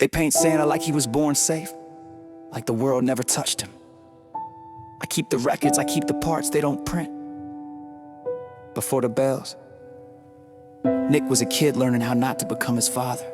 They paint Santa like he was born safe, like the world never touched him. I keep the records, I keep the parts they don't print. Before the bells, Nick was a kid learning how not to become his father.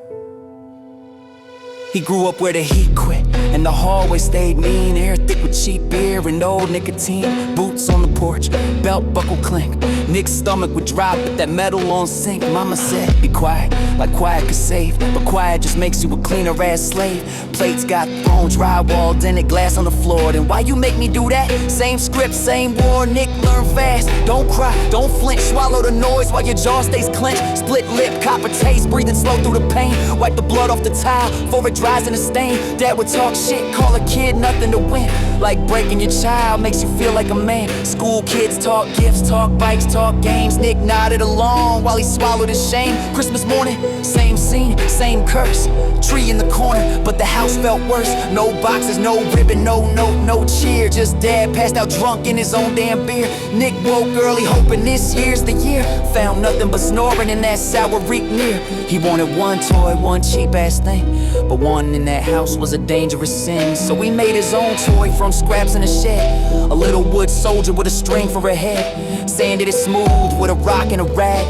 He grew up where the heat quit and the hallway stayed mean. Air thick with cheap beer and old nicotine. Boots on the porch, belt buckle clink. Nick's stomach would drop at that metal on sync. Mama said, be quiet, like quiet could save. But quiet just makes you a cleaner ass slave. Plates got thrown, drywall dented, glass on the floor. Then why you make me do that? Same script, same war. Nick, learn fast, don't cry, don't flinch. Swallow the noise while your jaw stays clenched. Split lip, copper taste, breathing slow through the pain. Wipe the blood off the tile before it dries in a stain. Dad would talk shit, call a kid nothing to win. Like breaking your child makes you feel like a man. School kids talk gifts, talk bikes, talk games. Nick nodded along while he swallowed his shame. Christmas morning, same scene, same curse. Tree in the corner, but the house felt worse. No boxes, no ribbon, no note, no cheer. Just dad passed out drunk in his own damn beer. Nick woke early hoping this year's the year. Found nothing but snoring in that sour reek near. He wanted one toy, one cheap ass thing, but one in that house was a dangerous sin. So he made his own toy from scraps in a shed. A little wood soldier with a string for a head. Sanded it smooth with a rock and a rag.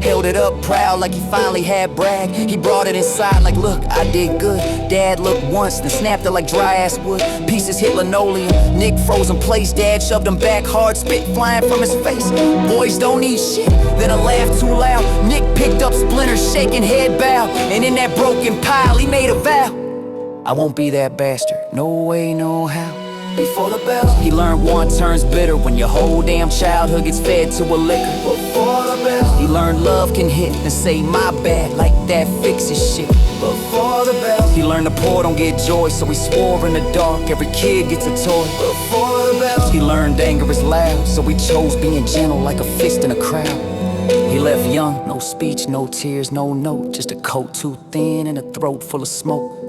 Held it up proud like he finally had brag. He brought it inside like, look, I did good. Dad looked once, then snapped it like dry ass wood. Pieces hit linoleum, Nick froze in place. Dad shoved him back hard, spit flying from his face. Boys don't need shit, then a laugh too loud. Nick picked up splinters, shaking head bow. And in that broken pile, he made a vow. I won't be that bastard, no way, no how. Before the bells, he learned one turns bitter when your whole damn childhood gets fed to a liquor. Before the bells, he learned love can hit and say my bad like that fixes shit. Before the bells, he learned the poor don't get joy, so he swore in the dark every kid gets a toy. Before the bells, he learned anger is loud, so he chose being gentle like a fist in a crowd. He left young, no speech, no tears, no note, just a coat too thin and a throat full of smoke.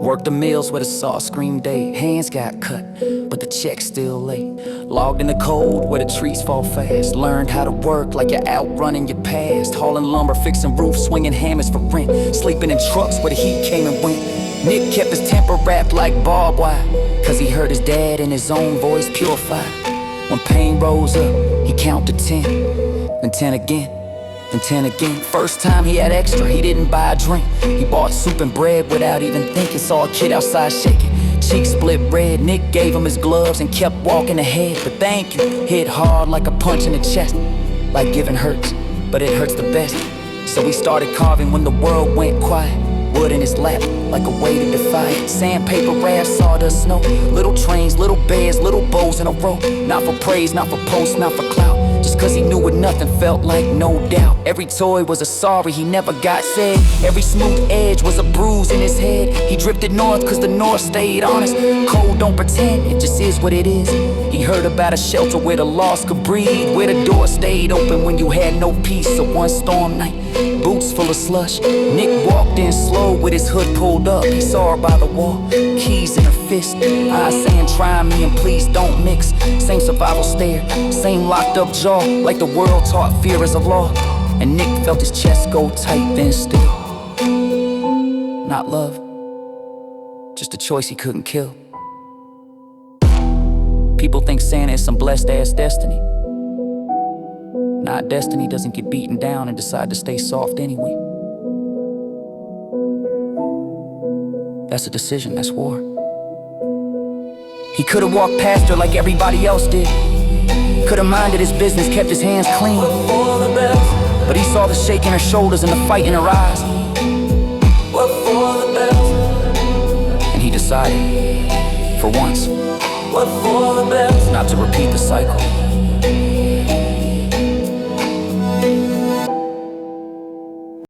Worked the mills where the saw screamed day. Hands got cut, but the check still late. Logged in the cold where the trees fall fast. Learned how to work like you're outrunning your past. Hauling lumber, fixing roofs, swinging hammers for rent. Sleeping in trucks where the heat came and went. Nick kept his temper wrapped like barbed wire, cause he heard his dad in his own voice purified. When pain rose up, he counted 10, then 10 again, then 10 again. First time he had extra, he didn't buy a drink. He bought soup and bread without even thinking. Saw a kid outside shaking, cheeks split red. Nick gave him his gloves and kept walking ahead. But thank you hit hard like a punch in the chest. Like giving hurts, but it hurts the best. So he started carving when the world went quiet. Wood in his lap, like a way to defy it. Sandpaper, rafts, sawdust, snow. Little trains, little beds, little bows in a row. Not for praise, not for posts, not for clout. Just cause he knew what nothing felt like, no doubt. Every toy was a sorry he never got said. Every smooth edge was a bruise in his head. He drifted north cause the north stayed honest. Cold don't pretend, it just is what it is. He heard about a shelter where the lost could breathe, where the door stayed open when you had no peace. So one storm night, boots full of slush, Nick walked in slow with his hood pulled up. He saw her by the wall, keys in her fist, eyes saying try me and please don't mix. Same survival stare, same locked up jaw, like the world taught fear is a law. And Nick felt his chest go tight, then still. Not love, just a choice he couldn't kill. People think Santa is some blessed ass destiny. Nah, destiny doesn't get beaten down and decide to stay soft anyway. That's a decision, that's war. He could've walked past her like everybody else did. Could've minded his business, kept his hands clean. But he saw the shake in her shoulders and the fight in her eyes. And he decided, for once, not to repeat the cycle.